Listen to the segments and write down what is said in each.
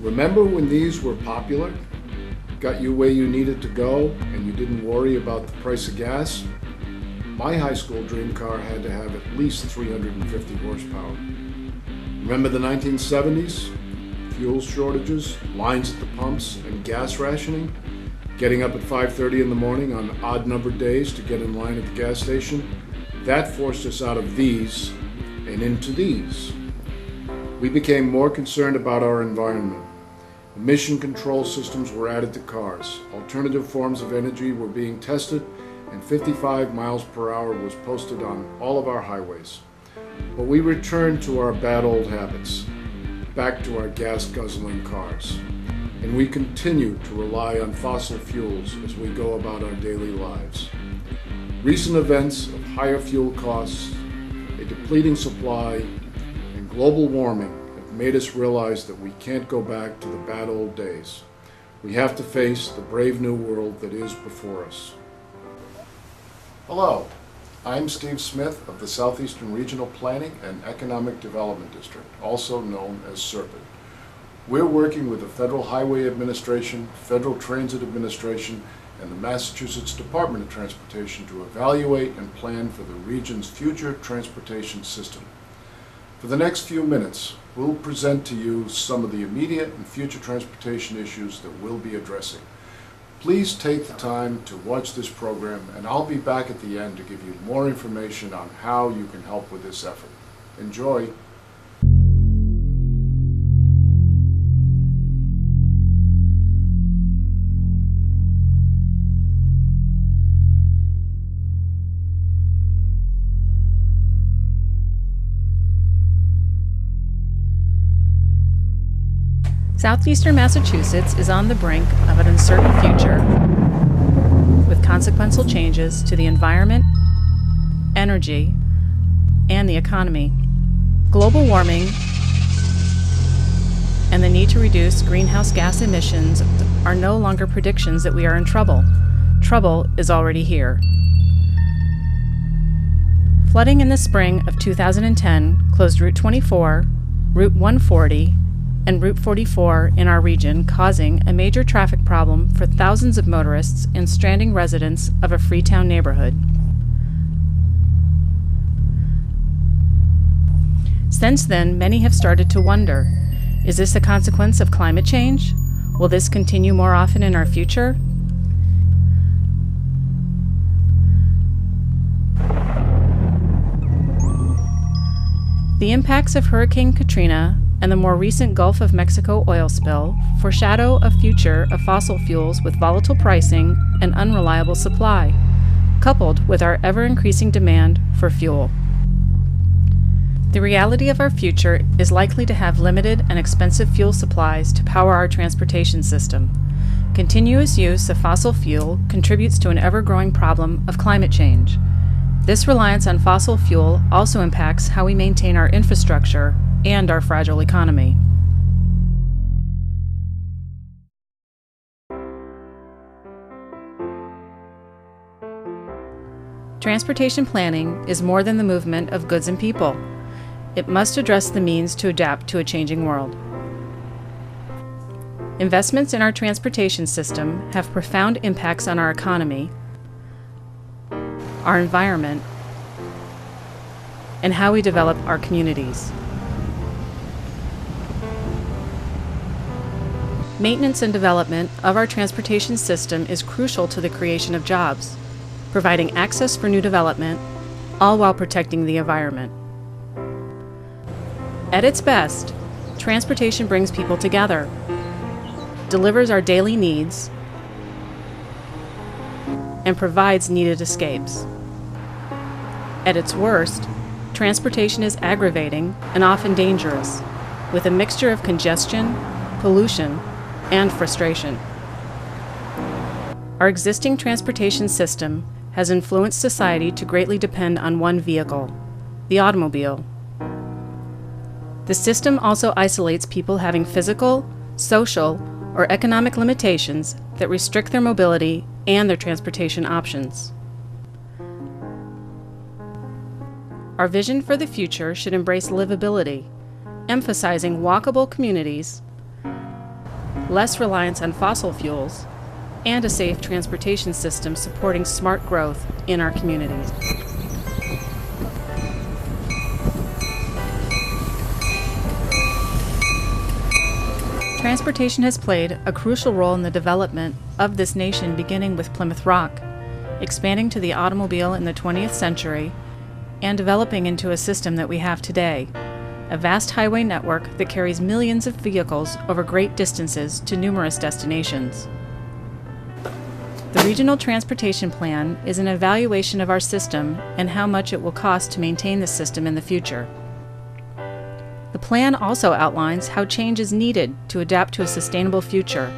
Remember when these were popular? Got you where you needed to go and you didn't worry about the price of gas? My high school dream car had to have at least 350 horsepower. Remember the 1970s? Fuel shortages, lines at the pumps, and gas rationing? Getting up at 5:30 in the morning on odd-numbered days to get in line at the gas station? That forced us out of these and into these. We became more concerned about our environment. Emission control systems were added to cars. Alternative forms of energy were being tested, and 55 miles per hour was posted on all of our highways. But we returned to our bad old habits, back to our gas-guzzling cars. And we continue to rely on fossil fuels as we go about our daily lives. Recent events of higher fuel costs, a depleting supply, and global warming have made us realize that we can't go back to the bad old days. We have to face the brave new world that is before us. Hello, I'm Steve Smith of the Southeastern Regional Planning and Economic Development District, also known as SRPEDD. We're working with the Federal Highway Administration, Federal Transit Administration, and the Massachusetts Department of Transportation to evaluate and plan for the region's future transportation system. For the next few minutes, we'll present to you some of the immediate and future transportation issues that we'll be addressing. Please take the time to watch this program, and I'll be back at the end to give you more information on how you can help with this effort. Enjoy. Southeastern Massachusetts is on the brink of an uncertain future with consequential changes to the environment, energy, and the economy. Global warming and the need to reduce greenhouse gas emissions are no longer predictions that we are in trouble. Trouble is already here. Flooding in the spring of 2010 closed Route 24, Route 140, and Route 44 in our region, causing a major traffic problem for thousands of motorists and stranding residents of a Freetown neighborhood. Since then, many have started to wonder, is this a consequence of climate change? Will this continue more often in our future? The impacts of Hurricane Katrina and the more recent Gulf of Mexico oil spill foreshadow a future of fossil fuels with volatile pricing and unreliable supply, coupled with our ever-increasing demand for fuel. The reality of our future is likely to have limited and expensive fuel supplies to power our transportation system. Continuous use of fossil fuel contributes to an ever-growing problem of climate change. This reliance on fossil fuel also impacts how we maintain our infrastructure and our fragile economy. Transportation planning is more than the movement of goods and people. It must address the means to adapt to a changing world. Investments in our transportation system have profound impacts on our economy, our environment, and how we develop our communities. Maintenance and development of our transportation system is crucial to the creation of jobs, providing access for new development, all while protecting the environment. At its best, transportation brings people together, delivers our daily needs, and provides needed escapes. At its worst, transportation is aggravating and often dangerous, with a mixture of congestion, pollution, and frustration. Our existing transportation system has influenced society to greatly depend on one vehicle, the automobile. The system also isolates people having physical, social, or economic limitations that restrict their mobility and their transportation options. Our vision for the future should embrace livability, emphasizing walkable communities, less reliance on fossil fuels, and a safe transportation system supporting smart growth in our communities. Transportation has played a crucial role in the development of this nation, beginning with Plymouth Rock, expanding to the automobile in the 20th century, and developing into a system that we have today, a vast highway network that carries millions of vehicles over great distances to numerous destinations. The Regional Transportation Plan is an evaluation of our system and how much it will cost to maintain the system in the future. The plan also outlines how change is needed to adapt to a sustainable future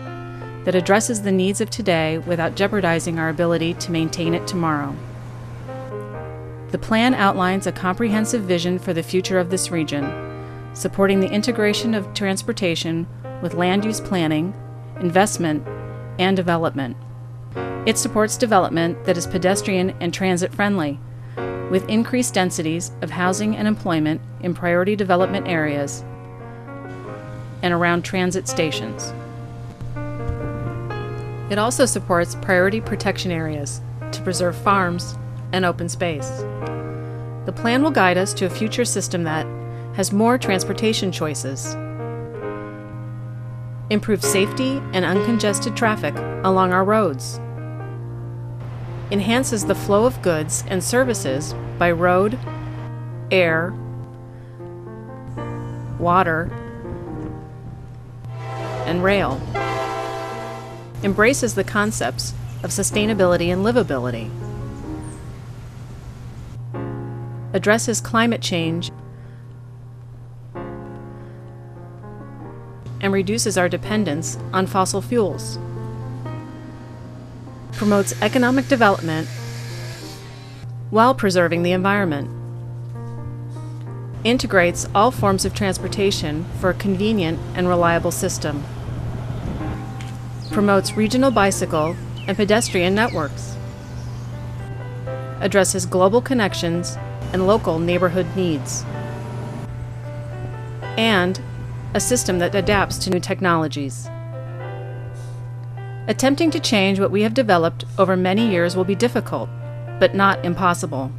that addresses the needs of today without jeopardizing our ability to maintain it tomorrow. The plan outlines a comprehensive vision for the future of this region, supporting the integration of transportation with land use planning, investment, and development. It supports development that is pedestrian and transit friendly, with increased densities of housing and employment in priority development areas and around transit stations. It also supports priority protection areas to preserve farms and open space. The plan will guide us to a future system that has more transportation choices, improves safety and uncongested traffic along our roads, enhances the flow of goods and services by road, air, water, and rail, embraces the concepts of sustainability and livability, addresses climate change, and reduces our dependence on fossil fuels, promotes economic development while preserving the environment, integrates all forms of transportation for a convenient and reliable system, promotes regional bicycle and pedestrian networks, addresses global connections and local neighborhood needs, and a system that adapts to new technologies. Attempting to change what we have developed over many years will be difficult, but not impossible.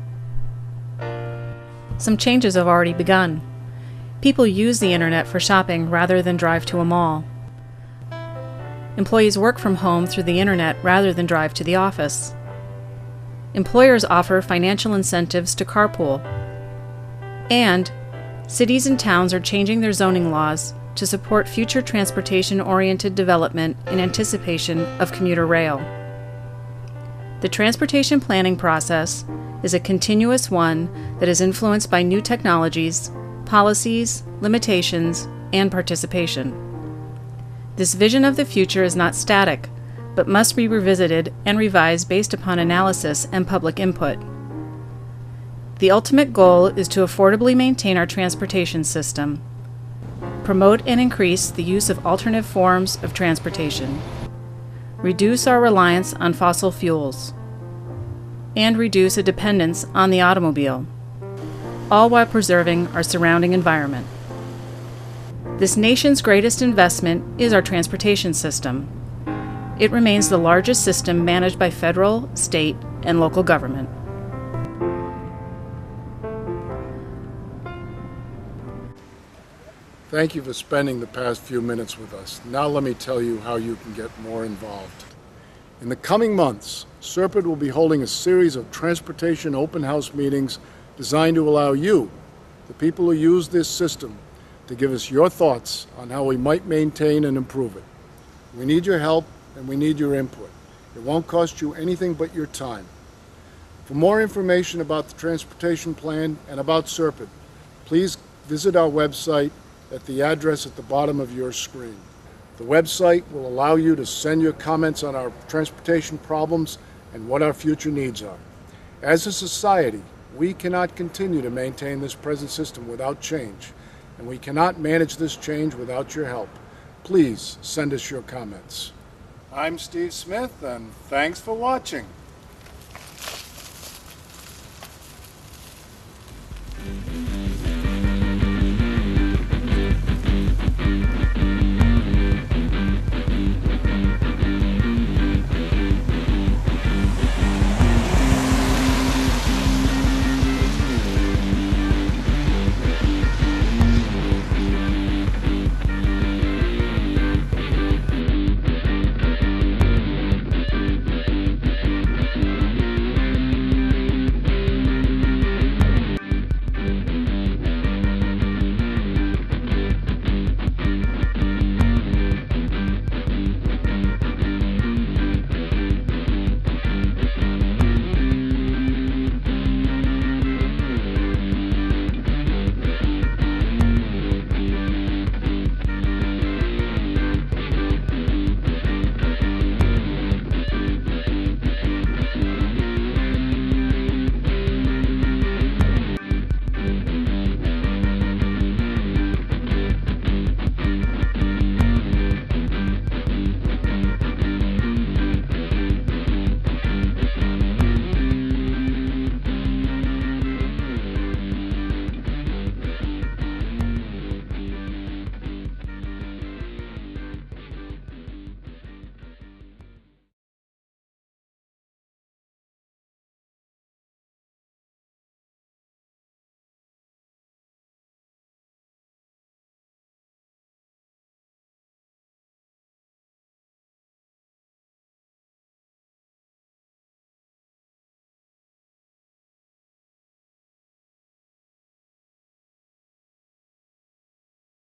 Some changes have already begun. People use the internet for shopping rather than drive to a mall. Employees work from home through the internet rather than drive to the office. Employers offer financial incentives to carpool. And cities and towns are changing their zoning laws to support future transportation-oriented development in anticipation of commuter rail. The transportation planning process is a continuous one that is influenced by new technologies, policies, limitations, and participation. This vision of the future is not static, but must be revisited and revised based upon analysis and public input. The ultimate goal is to affordably maintain our transportation system, promote and increase the use of alternative forms of transportation, reduce our reliance on fossil fuels, and reduce a dependence on the automobile, all while preserving our surrounding environment. This nation's greatest investment is our transportation system. It remains the largest system managed by federal, state, and local government. Thank you for spending the past few minutes with us. Now let me tell you how you can get more involved. In the coming months, SRPEDD will be holding a series of transportation open house meetings designed to allow you, the people who use this system, to give us your thoughts on how we might maintain and improve it. We need your help and we need your input. It won't cost you anything but your time. For more information about the transportation plan and about SRPEDD, please visit our website at the address at the bottom of your screen. The website will allow you to send your comments on our transportation problems and what our future needs are. As a society, we cannot continue to maintain this present system without change, and we cannot manage this change without your help. Please send us your comments. I'm Steve Smith, and thanks for watching.